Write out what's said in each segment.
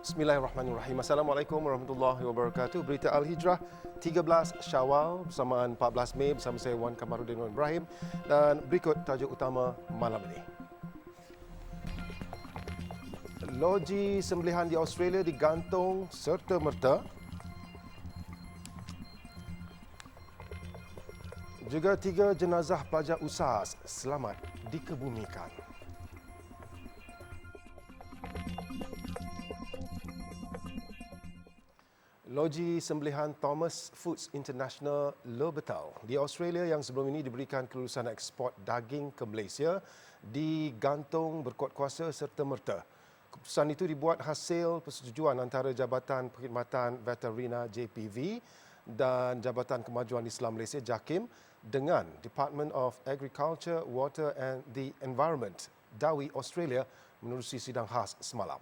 Bismillahirrahmanirrahim. Assalamualaikum warahmatullahi wabarakatuh. Berita Al-Hijrah 13 Syawal bersamaan 14 Mei bersama saya Wan Kamaruddin Ibrahim dan berikut tajuk utama malam ini. Loji sembelihan di Australia digantung serta-merta. Juga 3 jenazah pelajar USAS selamat dikebumikan. Loji sembelihan Thomas Foods International Lobatal di Australia yang sebelum ini diberikan kelulusan ekspor daging ke Malaysia digantung berkuat kuasa serta-merta. Keputusan itu dibuat hasil persetujuan antara Jabatan Perkhidmatan Veterina JPV dan Jabatan Kemajuan Islam Malaysia JAKIM dengan Department of Agriculture, Water and the Environment DAWI Australia menerusi sidang khas semalam.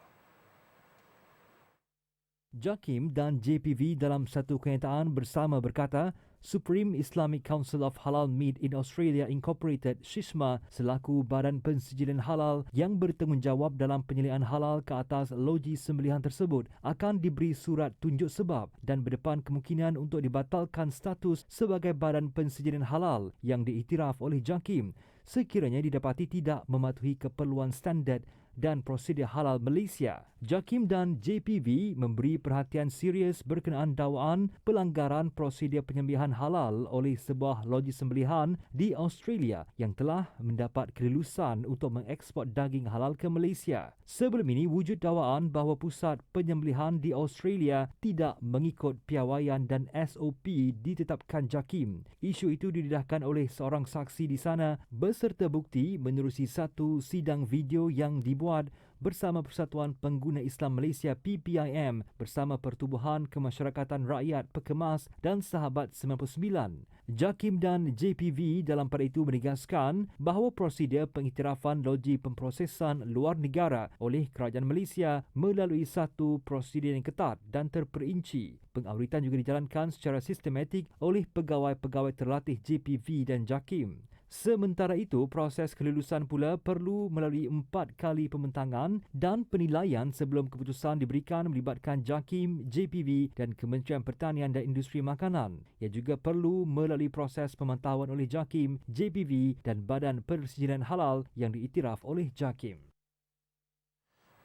JAKIM dan JPV dalam satu kenyataan bersama berkata, Supreme Islamic Council of Halal Meat in Australia Incorporated SISMA selaku badan pensijilin halal yang bertanggungjawab dalam penyelidikan halal ke atas loji sembelihan tersebut akan diberi surat tunjuk sebab dan berdepan kemungkinan untuk dibatalkan status sebagai badan pensijilin halal yang diiktiraf oleh JAKIM sekiranya didapati tidak mematuhi keperluan standard dan prosedur halal Malaysia. JAKIM dan JPV memberi perhatian serius berkenaan dakwaan pelanggaran prosedur penyembelihan halal oleh sebuah loji sembelihan di Australia yang telah mendapat kelulusan untuk mengekspor daging halal ke Malaysia. Sebelum ini, wujud dakwaan bahawa pusat penyembelihan di Australia tidak mengikut piawaian dan SOP ditetapkan JAKIM. Isu itu didedahkan oleh seorang saksi di sana beserta bukti menerusi satu sidang video yang dibuat bersama Persatuan Pengguna Islam Malaysia PPIM bersama Pertubuhan Kemasyarakatan Rakyat Pekemas dan Sahabat 99. JAKIM dan JPV dalam pada itu menegaskan bahawa prosedur pengiktirafan loji pemprosesan luar negara oleh Kerajaan Malaysia melalui satu prosedur yang ketat dan terperinci. Pengauditan juga dijalankan secara sistematik oleh pegawai-pegawai terlatih JPV dan JAKIM. Sementara itu, proses kelulusan pula perlu melalui 4 kali pembentangan dan penilaian sebelum keputusan diberikan melibatkan JAKIM, JPV dan Kementerian Pertanian dan Industri Makanan. Ia juga perlu melalui proses pemantauan oleh JAKIM, JPV dan Badan Persijilian Halal yang diiktiraf oleh JAKIM.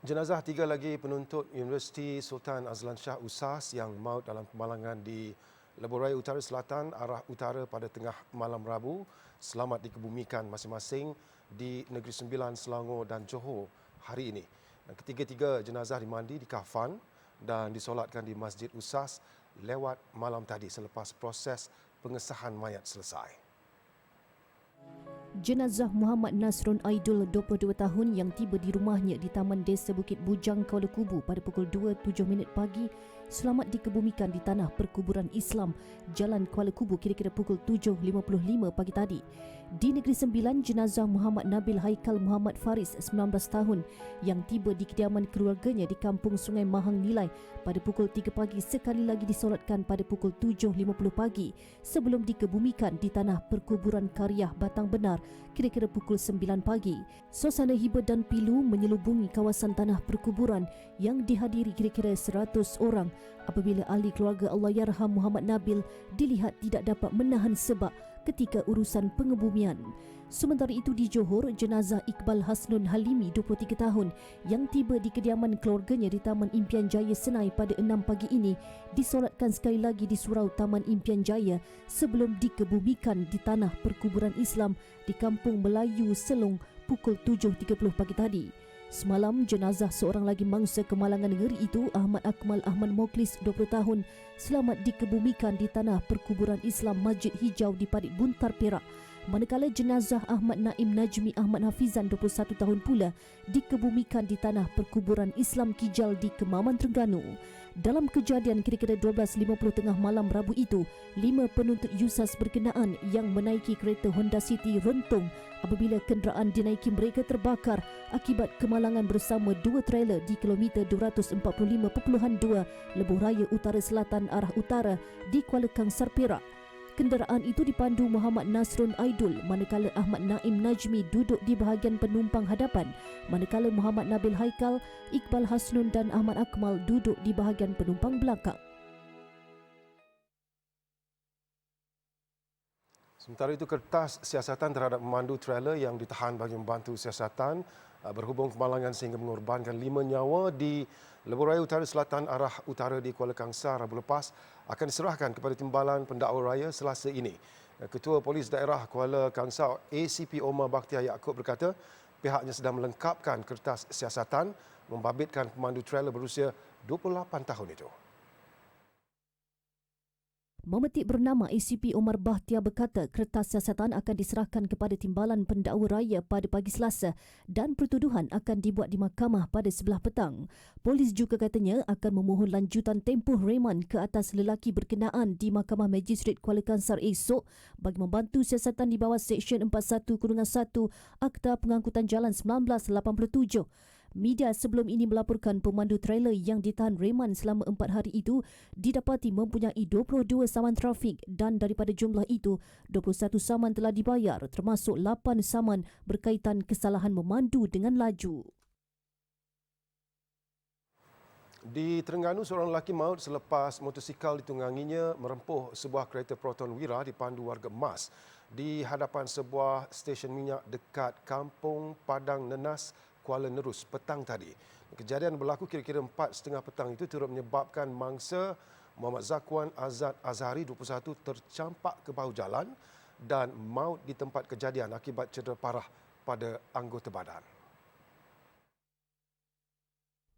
Jenazah 3 lagi penuntut Universiti Sultan Azlan Shah USAS yang maut dalam pemalangan di Lebuh Raya Utara Selatan arah utara pada tengah malam Rabu selamat dikebumikan masing-masing di Negeri Sembilan, Selangor dan Johor hari ini. Dan ketiga-tiga jenazah dimandi, dikafan dan disolatkan di Masjid USAS lewat malam tadi selepas proses pengesahan mayat selesai. Jenazah Muhammad Nasrun Aidul, 22 tahun yang tiba di rumahnya di Taman Desa Bukit Bujang, Kuala Kubu pada pukul 2.07 pagi selamat dikebumikan di Tanah Perkuburan Islam, Jalan Kuala Kubu kira-kira pukul 7.55 pagi tadi. Di Negeri Sembilan, jenazah Muhammad Nabil Haikal Muhammad Faris, 19 tahun yang tiba di kediaman keluarganya di Kampung Sungai Mahang Nilai pada pukul 3 pagi sekali lagi disolatkan pada pukul 7.50 pagi sebelum dikebumikan di Tanah Perkuburan Karyah Batang Benar kira-kira pukul 9 pagi. Suasana hibur dan pilu menyelubungi kawasan Tanah Perkuburan yang dihadiri kira-kira 100 orang apabila ahli keluarga Allahyarham Muhammad Nabil dilihat tidak dapat menahan sebab ketika urusan pengebumian. Sementara itu di Johor, jenazah Iqbal Hasnun Halimi, 23 tahun yang tiba di kediaman keluarganya di Taman Impian Jaya Senai pada 6 pagi ini disolatkan sekali lagi di surau Taman Impian Jaya sebelum dikebumikan di Tanah Perkuburan Islam di Kampung Melayu Selong pukul 7.30 pagi tadi. Semalam, jenazah seorang lagi mangsa kemalangan negeri itu, Ahmad Akmal Ahmad Moklis, 20 tahun, selamat dikebumikan di Tanah Perkuburan Islam Masjid Hijau di Parit Buntar, Perak. Manakala jenazah Ahmad Naim Najmi Ahmad Hafizan, 21 tahun pula, dikebumikan di Tanah Perkuburan Islam Kijal di Kemaman, Terengganu. Dalam kejadian kira-kira 12.50 tengah malam Rabu itu, 5 penuntut USAS berkenaan yang menaiki kereta Honda City rentung apabila kenderaan dinaiki mereka terbakar akibat kemalangan bersama 2 trailer di kilometer 245.2 Lebuh Raya Utara Selatan arah utara di Kuala Kangsar, Perak. kenderaan itu dipandu Muhammad Nasrun Aidul, manakala Ahmad Naim Najmi duduk di bahagian penumpang hadapan, manakala Muhammad Nabil Haikal, Iqbal Hasnun dan Ahmad Akmal duduk di bahagian penumpang belakang. Sementara itu, kertas siasatan terhadap pemandu trailer yang ditahan bagi membantu siasatan berhubung kemalangan sehingga mengorbankan 5 nyawa di Lebuh Raya Utara Selatan arah utara di Kuala Kangsar Rabu lepas akan diserahkan kepada Timbalan Pendakwa Raya Selasa ini. Ketua Polis Daerah Kuala Kangsar ACP Omar Bakhtiar Yaakob berkata pihaknya sedang melengkapkan kertas siasatan membabitkan pemandu trailer berusia 28 tahun itu. Memetik bernama ACP Omar Bakhtiar berkata kertas siasatan akan diserahkan kepada Timbalan Pendakwa Raya pada pagi Selasa dan pertuduhan akan dibuat di mahkamah pada sebelah petang. Polis juga katanya akan memohon lanjutan tempoh reman ke atas lelaki berkenaan di Mahkamah Magistrate Kuala Kangsar esok bagi membantu siasatan di bawah Seksyen 41-1 Akta Pengangkutan Jalan 1987. Media sebelum ini melaporkan pemandu trailer yang ditahan reman selama 4 hari itu didapati mempunyai 22 saman trafik dan daripada jumlah itu, 21 saman telah dibayar termasuk 8 saman berkaitan kesalahan memandu dengan laju. Di Terengganu, seorang lelaki maut selepas motosikal ditungganginya merempuh sebuah kereta Proton Wira dipandu warga emas di hadapan sebuah stesen minyak dekat Kampung Padang Nenas, Kuala Nerus petang tadi. Kejadian berlaku kira-kira 4.30 petang itu turut menyebabkan mangsa Muhammad Zakwan Azad Azhari 21 tercampak ke bahu jalan dan maut di tempat kejadian akibat cedera parah pada anggota badan.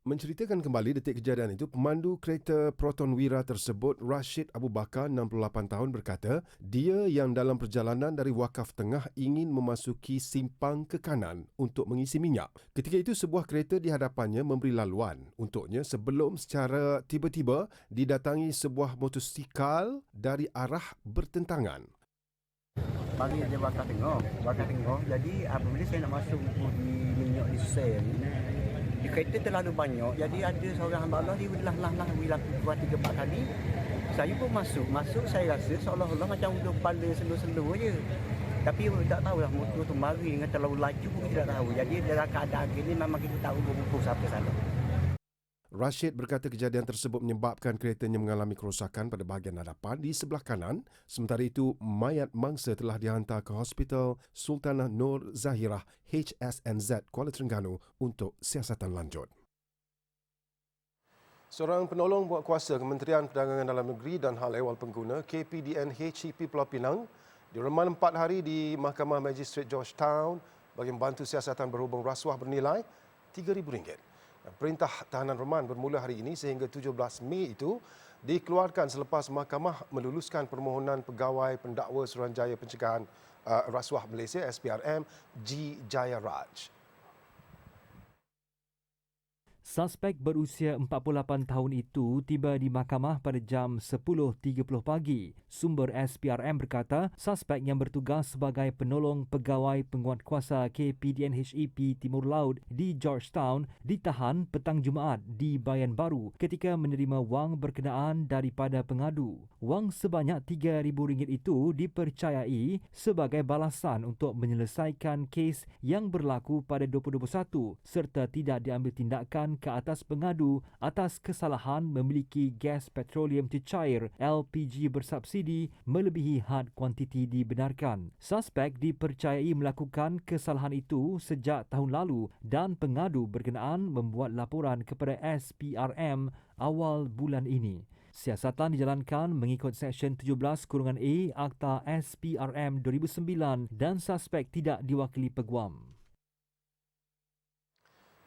Menceritakan kembali detik kejadian itu, pemandu kereta Proton Wira tersebut, Rashid Abu Bakar, 68 tahun, berkata dia yang dalam perjalanan dari Wakaf Tengah ingin memasuki simpang ke kanan untuk mengisi minyak. Ketika itu, sebuah kereta di hadapannya memberi laluan untuknya sebelum secara tiba-tiba didatangi sebuah motosikal dari arah bertentangan. Bagi dia bakar tengok. Jadi apabila saya nak masuk di minyak di sel ni, di kereta terlalu banyak, jadi ada seorang hamba Allah dia bilang buat 3-4 kali. Saya pun masuk saya rasa seolah-olah macam duduk kepala slow je. Tapi tak tahulah motor tu mari dengan terlalu laju pun kita tak tahu. Jadi dalam keadaan gini memang kita tahu betul siapa salah. Rashid berkata kejadian tersebut menyebabkan keretanya mengalami kerosakan pada bahagian hadapan di sebelah kanan. Sementara itu, mayat mangsa telah dihantar ke Hospital Sultanah Nur Zahirah HSNZ Kuala Terengganu untuk siasatan lanjut. Seorang penolong buat kuasa Kementerian Perdagangan Dalam Negeri dan Hal Ehwal Pengguna KPDN HEP Pulau Pinang direman 4 hari di Mahkamah Magistrate Georgetown bagi membantu siasatan berhubung rasuah bernilai RM3,000. Perintah tahanan reman bermula hari ini sehingga 17 Mei itu dikeluarkan selepas mahkamah meluluskan permohonan Pegawai Pendakwa Suruhanjaya Pencegahan Rasuah Malaysia SPRM G. Jaya Raj. Suspek berusia 48 tahun itu tiba di mahkamah pada jam 10.30 pagi. Sumber SPRM berkata, suspek yang bertugas sebagai penolong pegawai penguatkuasa KPDN HEP Timur Laut di Georgetown ditahan petang Jumaat di Bayan Baru ketika menerima wang berkenaan daripada pengadu. Wang sebanyak RM3,000 itu dipercayai sebagai balasan untuk menyelesaikan kes yang berlaku pada 2021 serta tidak diambil tindakan ke atas pengadu atas kesalahan memiliki gas petroleum cecair LPG bersubsidi melebihi had kuantiti dibenarkan. Suspek dipercayai melakukan kesalahan itu sejak tahun lalu dan pengadu berkenaan membuat laporan kepada SPRM awal bulan ini. Siasatan dijalankan mengikut Seksyen 17-A Akta SPRM 2009 dan suspek tidak diwakili peguam.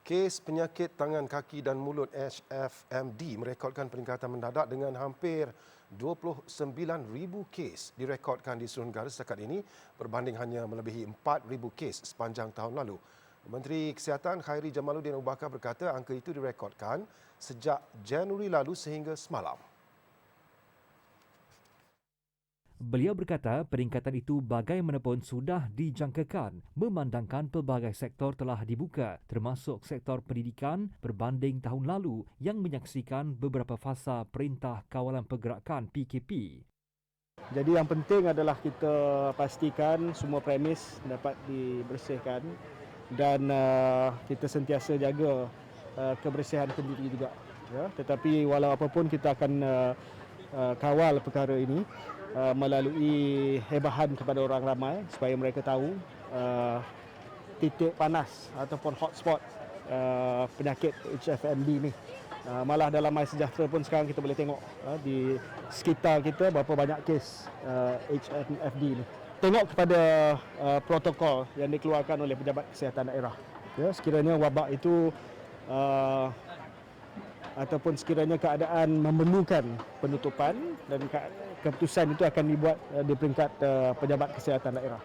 Kes penyakit tangan, kaki dan mulut HFMD merekodkan peningkatan mendadak dengan hampir 29,000 kes direkodkan di seluruh negara setakat ini berbanding hanya melebihi 4,000 kes sepanjang tahun lalu. Menteri Kesihatan Khairi Jamaluddin Abu Bakar berkata angka itu direkodkan sejak Januari lalu sehingga semalam. Beliau berkata peningkatan itu bagaimanapun sudah dijangkakan memandangkan pelbagai sektor telah dibuka termasuk sektor pendidikan berbanding tahun lalu yang menyaksikan beberapa fasa Perintah Kawalan Pergerakan PKP. Jadi yang penting adalah kita pastikan semua premis dapat dibersihkan dan kita sentiasa jaga kebersihan pendiri juga. Ya, tetapi walau apapun kita akan kawal perkara ini melalui hebahan kepada orang ramai supaya mereka tahu titik panas ataupun hotspot penyakit HFMD ni. Malah dalam MySejahtera pun sekarang kita boleh tengok di sekitar kita berapa banyak kes HFMD ni. Tengok kepada protokol yang dikeluarkan oleh pejabat kesihatan daerah. Ya, sekiranya wabak itu ataupun sekiranya keadaan memerlukan penutupan dan keputusan itu akan dibuat di peringkat pejabat kesihatan daerah.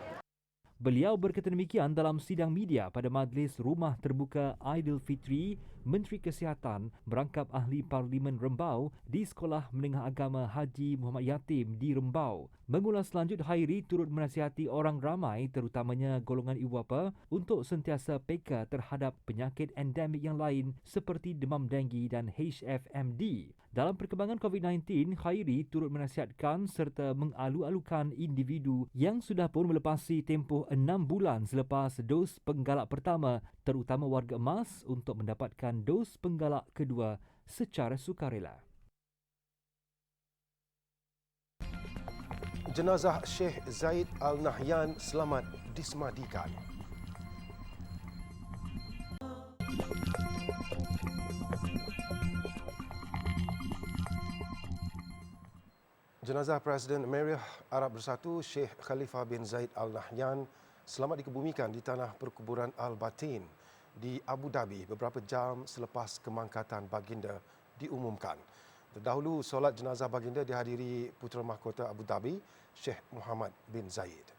Beliau berkata demikian dalam sidang media pada Majlis Rumah Terbuka Aidilfitri Menteri Kesihatan merangkap ahli Parlimen Rembau di Sekolah Menengah Agama Haji Muhammad Yatim di Rembau. Mengulas lanjut, Khairi turut menasihati orang ramai terutamanya golongan ibu bapa untuk sentiasa peka terhadap penyakit endemik yang lain seperti demam denggi dan HFMD. Dalam perkembangan COVID-19, Khairi turut menasihatkan serta mengalu-alukan individu yang sudah pun melepasi tempoh 6 bulan selepas dos penggalak pertama, terutama warga emas untuk mendapatkan dos penggalak kedua secara sukarela. Jenazah Sheikh Zaid Al Nahyan selamat disemadikan. Jenazah Presiden Emirat Arab Bersatu Sheikh Khalifa bin Zaid Al Nahyan selamat dikebumikan di tanah perkuburan Al Batin di Abu Dhabi beberapa jam selepas kemangkatan baginda diumumkan. Terdahulu, solat jenazah baginda dihadiri Putera Mahkota Abu Dhabi, Sheikh Muhammad bin Zayed.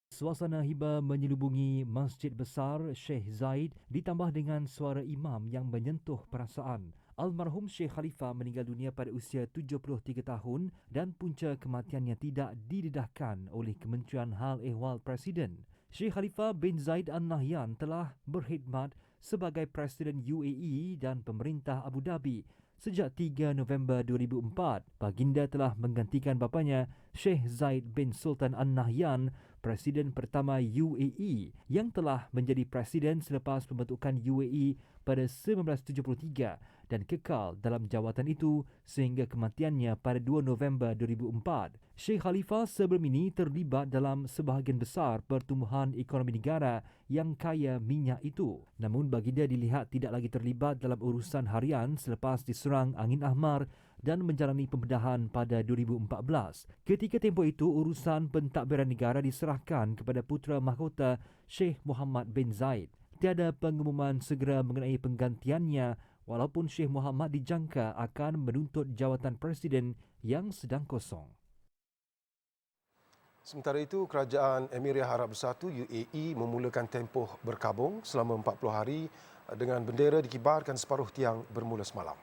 Suasana hiba menyelubungi Masjid Besar Sheikh Zaid ditambah dengan suara imam yang menyentuh perasaan. Almarhum Sheikh Khalifa meninggal dunia pada usia 73 tahun dan punca kematiannya tidak didedahkan oleh Kementerian Hal Ehwal Presiden. Sheikh Khalifa bin Zaid Al Nahyan telah berkhidmat sebagai Presiden UAE dan Pemerintah Abu Dhabi sejak 3 November 2004. Baginda telah menggantikan bapanya Sheikh Zaid bin Sultan Al Nahyan, Presiden pertama UAE yang telah menjadi presiden selepas pembentukan UAE pada 1973 dan kekal dalam jawatan itu sehingga kematiannya pada 2 November 2004. Sheikh Khalifa sebelum ini terlibat dalam sebahagian besar pertumbuhan ekonomi negara yang kaya minyak itu. Namun baginda dilihat tidak lagi terlibat dalam urusan harian selepas diserang angin ahmar dan menjalani pembedahan pada 2014. Ketika tempoh itu, urusan pentadbiran negara diserahkan kepada Putera Mahkota Sheikh Muhammad bin Zaid. Tiada pengumuman segera mengenai penggantiannya walaupun Sheikh Muhammad dijangka akan menuntut jawatan Presiden yang sedang kosong. Sementara itu, Kerajaan Emirat Arab Bersatu UAE memulakan tempoh berkabung selama 40 hari dengan bendera dikibarkan separuh tiang bermula semalam.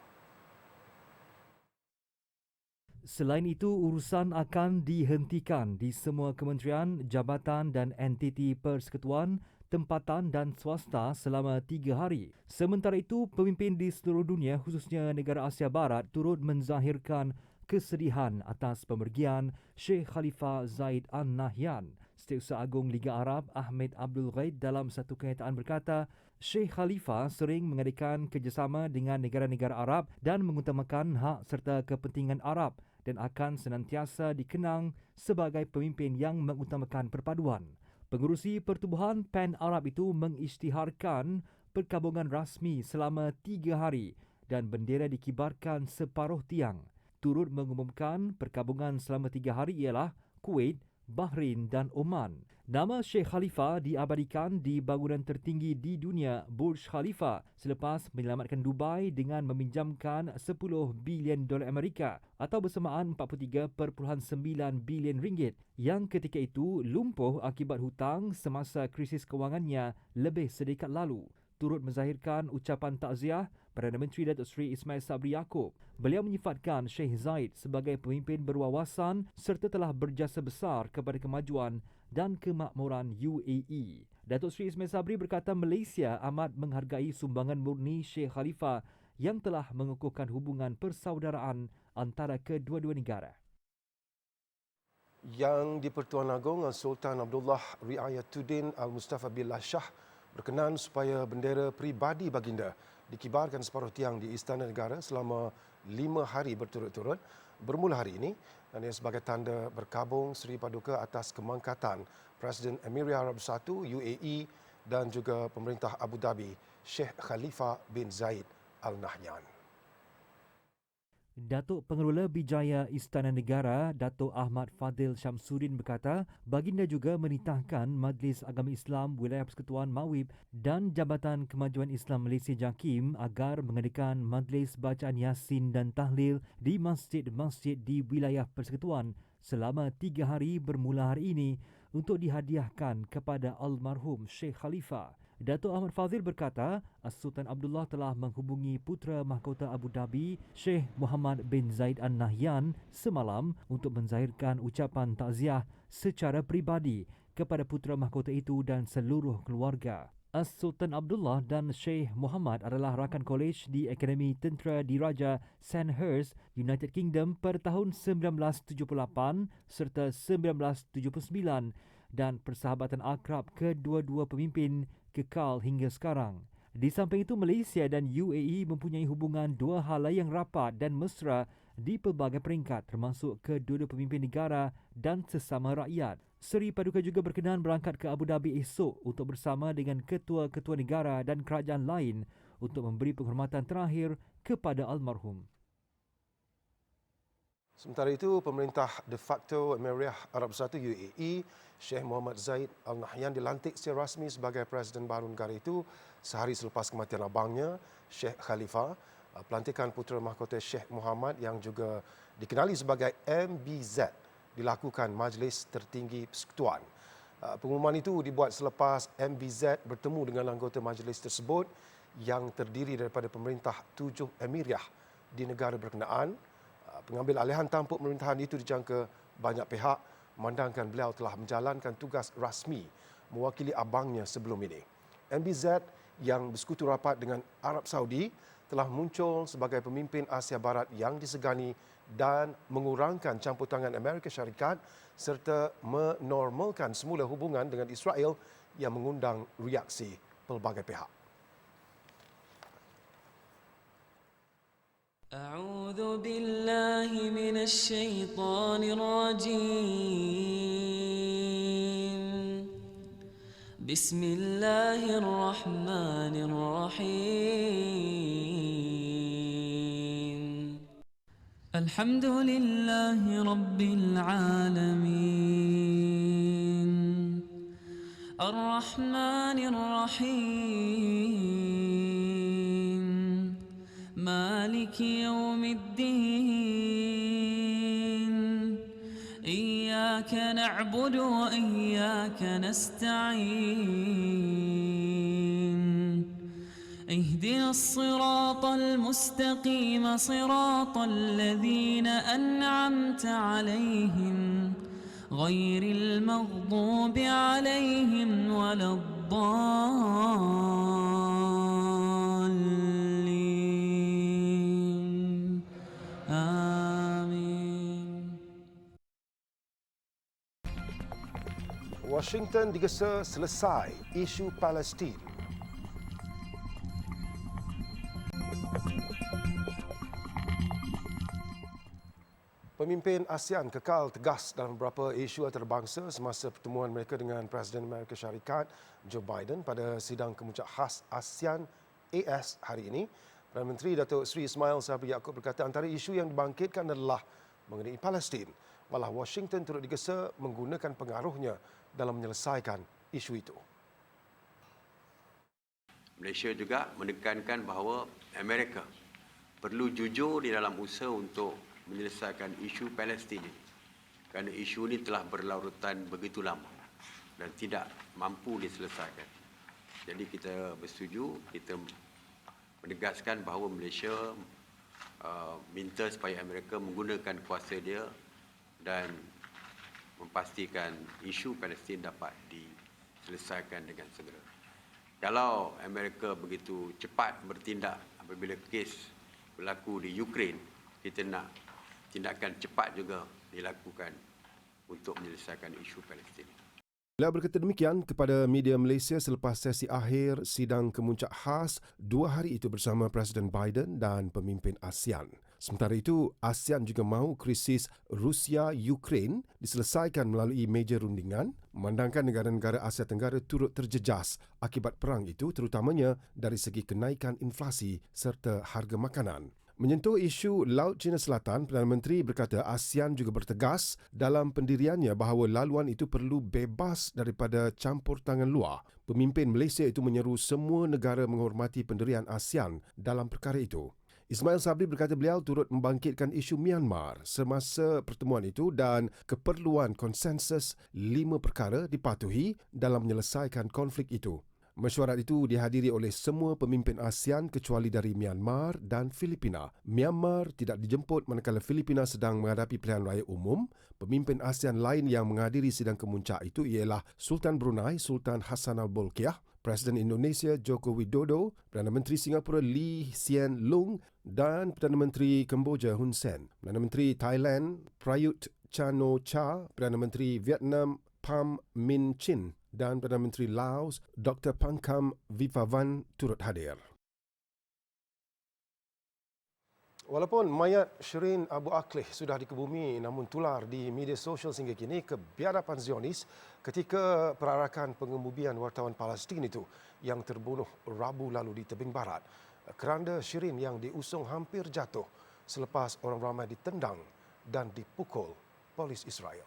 Selain itu, urusan akan dihentikan di semua kementerian, jabatan dan entiti persekutuan, tempatan dan swasta selama 3 hari. Sementara itu, pemimpin di seluruh dunia khususnya negara Asia Barat turut menzahirkan kesedihan atas pemergian Sheikh Khalifa Zaid Al Nahyan. Setiausaha Agung Liga Arab Ahmed Abdul Ghaid dalam satu kenyataan berkata, Sheikh Khalifa sering mengadakan kerjasama dengan negara-negara Arab dan mengutamakan hak serta kepentingan Arab dan akan senantiasa dikenang sebagai pemimpin yang mengutamakan perpaduan. Pengurusi Pertubuhan PAN Arab itu mengisytiharkan perkabungan rasmi selama 3 hari dan bendera dikibarkan separuh tiang. Turut mengumumkan perkabungan selama 3 hari ialah Kuwait, Bahrain dan Oman. Nama Sheikh Khalifa diabadikan di bangunan tertinggi di dunia Burj Khalifa selepas menyelamatkan Dubai dengan meminjamkan 10 bilion dolar Amerika atau bersamaan 43.9 bilion ringgit yang ketika itu lumpuh akibat hutang semasa krisis kewangannya lebih sedekat lalu. Turut menzahirkan ucapan takziah Perdana Menteri Datuk Seri Ismail Sabri Yaakob. Beliau menyifatkan Sheikh Zaid sebagai pemimpin berwawasan serta telah berjasa besar kepada kemajuan dan kemakmuran UAE. Datuk Seri Ismail Sabri berkata Malaysia amat menghargai sumbangan murni Sheikh Khalifa yang telah mengukuhkan hubungan persaudaraan antara kedua-dua negara. Yang di-Pertuan Agong Sultan Abdullah Riayatuddin Al-Mustafa Billah Shah berkenan supaya bendera peribadi baginda dikibarkan separuh tiang di Istana Negara selama 5 hari berturut-turut bermula hari ini, dan ia sebagai tanda berkabung Seri Paduka atas kemangkatan Presiden Emiria Arab Bersatu UAE dan juga pemerintah Abu Dhabi Sheikh Khalifa bin Zayed Al Nahyan. Datuk Pengelola Bijaya Istana Negara, Datuk Ahmad Fadil Syamsuddin berkata, baginda juga menitahkan Majlis Agama Islam Wilayah Persekutuan Mawib dan Jabatan Kemajuan Islam Malaysia JAKIM agar mengadakan majlis bacaan Yasin dan Tahlil di masjid-masjid di wilayah persekutuan selama 3 hari bermula hari ini untuk dihadiahkan kepada almarhum Sheikh Khalifa. Datuk Ahmad Fazil berkata, Sultan Abdullah telah menghubungi Putera Mahkota Abu Dhabi, Sheikh Muhammad bin Zayed Al Nahyan semalam untuk menzahirkan ucapan takziah secara peribadi kepada Putera Mahkota itu dan seluruh keluarga. Sultan Abdullah dan Sheikh Muhammad adalah rakan kolej di Akademi Tentera Diraja Sandhurst, United Kingdom pada tahun 1978 serta 1979 dan persahabatan akrab kedua-dua pemimpin kekal hingga sekarang. Di samping itu, Malaysia dan UAE mempunyai hubungan dua hala yang rapat dan mesra di pelbagai peringkat termasuk kedua-dua pemimpin negara dan sesama rakyat. Seri Paduka juga berkenan berangkat ke Abu Dhabi esok untuk bersama dengan ketua-ketua negara dan kerajaan lain untuk memberi penghormatan terakhir kepada almarhum. Sementara itu, pemerintah de facto Emiria Arab Bersatu UAE, Sheikh Muhammad Zayed Al Nahyan dilantik secara rasmi sebagai Presiden baru negara itu sehari selepas kematian abangnya, Sheikh Khalifa. Pelantikan Putera Mahkota Sheikh Muhammad yang juga dikenali sebagai MBZ dilakukan Majlis Tertinggi Persekutuan. Pengumuman itu dibuat selepas MBZ bertemu dengan anggota majlis tersebut yang terdiri daripada pemerintah 7 Emiriah di negara berkenaan. Pengambil alihan tampuk pemerintahan itu dijangka banyak pihak memandangkan beliau telah menjalankan tugas rasmi mewakili abangnya sebelum ini. MBZ yang bersekutu rapat dengan Arab Saudi telah muncul sebagai pemimpin Asia Barat yang disegani dan mengurangkan campur tangan Amerika Syarikat serta menormalkan semula hubungan dengan Israel yang mengundang reaksi pelbagai pihak. أعوذ بالله من الشيطان الرجيم بسم الله الرحمن الرحيم الحمد لله رب العالمين الرحمن الرحيم مالك يوم الدين إياك نعبد وإياك نستعين اهدنا الصراط المستقيم صراط الذين أنعمت عليهم غير المغضوب عليهم ولا الضالين آمين. Washington digesa selesai isu Palestin. Pemimpin ASEAN kekal tegas dalam beberapa isu antarabangsa semasa pertemuan mereka dengan Presiden Amerika Syarikat Joe Biden pada sidang kemuncak khas ASEAN AS hari ini. Perdana Menteri Datuk Seri Ismail Sabri Yaakob berkata antara isu yang dibangkitkan adalah mengenai Palestin. Malah Washington turut digesa menggunakan pengaruhnya dalam menyelesaikan isu itu. Malaysia juga menekankan bahawa Amerika perlu jujur di dalam usaha untuk menyelesaikan isu Palestin ini. Kerana isu ini telah berlarutan begitu lama dan tidak mampu diselesaikan. Jadi kita bersetuju, kita menegaskan bahawa Malaysia minta supaya Amerika menggunakan kuasa dia dan memastikan isu Palestin dapat diselesaikan dengan segera. Kalau Amerika begitu cepat bertindak apabila kes berlaku di Ukraine, kita nak tindakan cepat juga dilakukan untuk menyelesaikan isu Palestin. Beliau berkata demikian kepada media Malaysia selepas sesi akhir sidang kemuncak khas 2 hari itu bersama Presiden Biden dan pemimpin ASEAN. Sementara itu, ASEAN juga mahu krisis Rusia-Ukraine diselesaikan melalui meja rundingan, memandangkan negara-negara Asia Tenggara turut terjejas akibat perang itu terutamanya dari segi kenaikan inflasi serta harga makanan. Menyentuh isu Laut Cina Selatan, Perdana Menteri berkata ASEAN juga bertegas dalam pendiriannya bahawa laluan itu perlu bebas daripada campur tangan luar. Pemimpin Malaysia itu menyeru semua negara menghormati pendirian ASEAN dalam perkara itu. Ismail Sabri berkata beliau turut membangkitkan isu Myanmar semasa pertemuan itu dan keperluan konsensus 5 perkara dipatuhi dalam menyelesaikan konflik itu. Mesyuarat itu dihadiri oleh semua pemimpin ASEAN kecuali dari Myanmar dan Filipina. Myanmar tidak dijemput manakala Filipina sedang menghadapi pilihan raya umum. Pemimpin ASEAN lain yang menghadiri sidang kemuncak itu ialah Sultan Brunei Sultan Hassanal Bolkiah, Presiden Indonesia Joko Widodo, Perdana Menteri Singapura Lee Hsien Loong dan Perdana Menteri Kemboja Hun Sen. Perdana Menteri Thailand Prayut Chan-o-cha, Perdana Menteri Vietnam Pham Minh Chinh dan Perdana Menteri Laos Dr. Pankam Vivavan turut hadir. Walaupun mayat Shireen Abu Akleh sudah dikebumi namun tular di media sosial sehingga kini kebiadaban Zionis ketika perarakan pengemubian wartawan Palestin itu yang terbunuh Rabu lalu di tebing barat. Keranda Shireen yang diusung hampir jatuh selepas orang ramai ditendang dan dipukul polis Israel.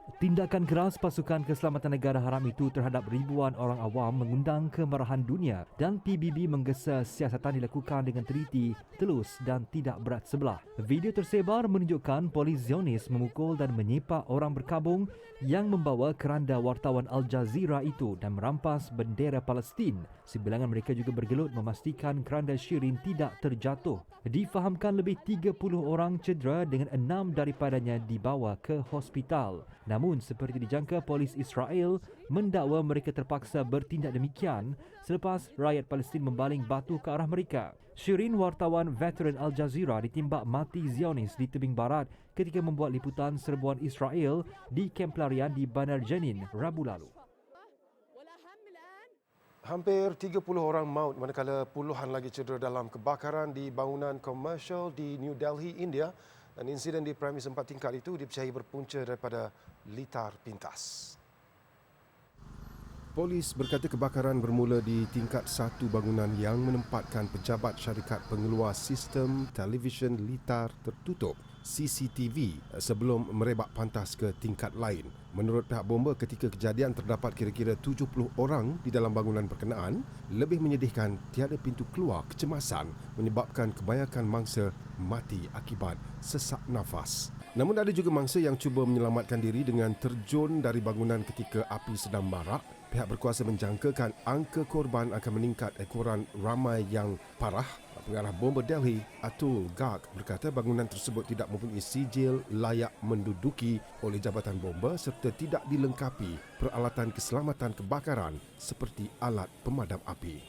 Tindakan keras pasukan keselamatan negara haram itu terhadap ribuan orang awam mengundang kemarahan dunia dan PBB menggesa siasatan dilakukan dengan teliti, telus dan tidak berat sebelah. Video tersebar menunjukkan polis Zionis memukul dan menyepak orang berkabung yang membawa keranda wartawan Al Jazeera itu dan merampas bendera Palestin. Sebilangan mereka juga bergelut memastikan keranda Shireen tidak terjatuh. Difahamkan lebih 30 orang cedera dengan 6 daripadanya dibawa ke hospital. Namun, seperti dijangka, polis Israel mendakwa mereka terpaksa bertindak demikian selepas rakyat Palestin membaling batu ke arah mereka. Shireen, wartawan veteran Al Jazeera, ditimbak mati Zionis di tebing barat ketika membuat liputan serbuan Israel di kamp pelarian di Bandar Jenin Rabu lalu. Hampir 30 orang maut manakala puluhan lagi cedera dalam kebakaran di bangunan komersial di New Delhi, India. Dan insiden di premis 4 tingkat itu dipercayai berpunca daripada litar pintas. Polis berkata kebakaran bermula di tingkat 1 bangunan yang menempatkan pejabat syarikat pengeluar sistem televisyen litar tertutup CCTV sebelum merebak pantas ke tingkat lain. Menurut pihak bomba, ketika kejadian terdapat kira-kira 70 orang di dalam bangunan berkenaan. Lebih menyedihkan, tiada pintu keluar kecemasan menyebabkan kebanyakan mangsa mati akibat sesak nafas. Namun ada juga mangsa yang cuba menyelamatkan diri dengan terjun dari bangunan ketika api sedang marak. Pihak berkuasa menjangkakan angka korban akan meningkat ekoran ramai yang parah. Pengarah bomba Delhi, Atul Garg, berkata bangunan tersebut tidak mempunyai sijil layak menduduki oleh jabatan bomba serta tidak dilengkapi peralatan keselamatan kebakaran seperti alat pemadam api.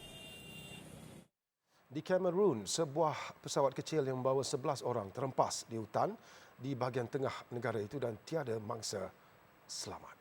Di Cameroon, sebuah pesawat kecil yang membawa 11 orang terhempas di hutan di bahagian tengah negara itu dan tiada mangsa selamat.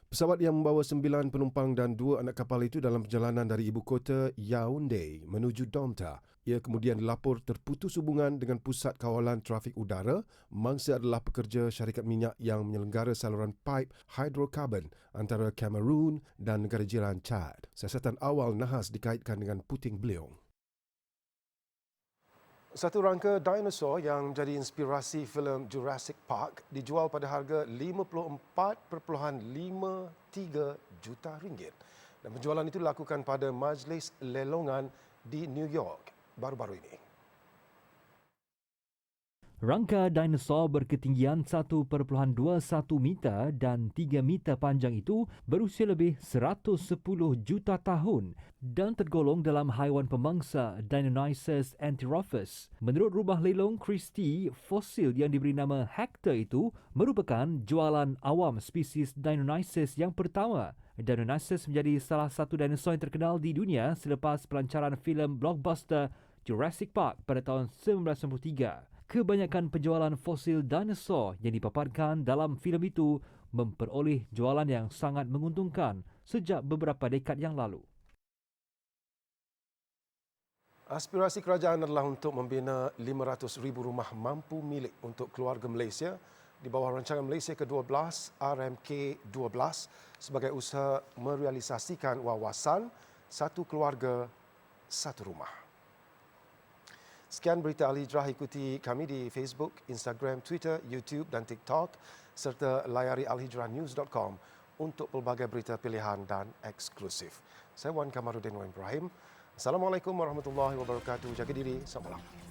Pesawat yang membawa 9 penumpang dan 2 anak kapal itu dalam perjalanan dari ibu kota Yaoundé menuju Domta. Ia kemudian dilapor terputus hubungan dengan pusat kawalan trafik udara. Mangsa adalah pekerja syarikat minyak yang menyelenggara saluran paip hidrokarbon antara Cameroon dan negara jiran Chad. Siasatan awal nahas dikaitkan dengan puting beliung. Satu rangka dinosaur yang menjadi inspirasi filem Jurassic Park dijual pada harga RM54.53 juta. Dan penjualan itu dilakukan pada majlis lelongan di New York baru-baru ini. Rangka dinosaur berketinggian 1.21 meter dan 3 meter panjang itu berusia lebih 110 juta tahun dan tergolong dalam haiwan pemangsa Deinonychus antirophus. Menurut rubah lelong Christie, fosil yang diberi nama Hector itu merupakan jualan awam spesies Deinonychus yang pertama. Deinonychus menjadi salah satu dinosaur yang terkenal di dunia selepas pelancaran filem blockbuster Jurassic Park pada tahun 1993. Kebanyakan penjualan fosil dinosaur yang dipaparkan dalam filem itu memperoleh jualan yang sangat menguntungkan sejak beberapa dekad yang lalu. Aspirasi kerajaan adalah untuk membina 500,000 rumah mampu milik untuk keluarga Malaysia di bawah rancangan Malaysia ke-12 RMK-12 sebagai usaha merealisasikan wawasan satu keluarga, satu rumah. Sekian berita Al Hijrah. Ikuti kami di Facebook, Instagram, Twitter, YouTube dan TikTok serta layari alhijrahnews.com untuk pelbagai berita pilihan dan eksklusif. Saya Wan Kamarudin Ibrahim. Assalamualaikum warahmatullahi wabarakatuh. Jaga diri. Selamat malam.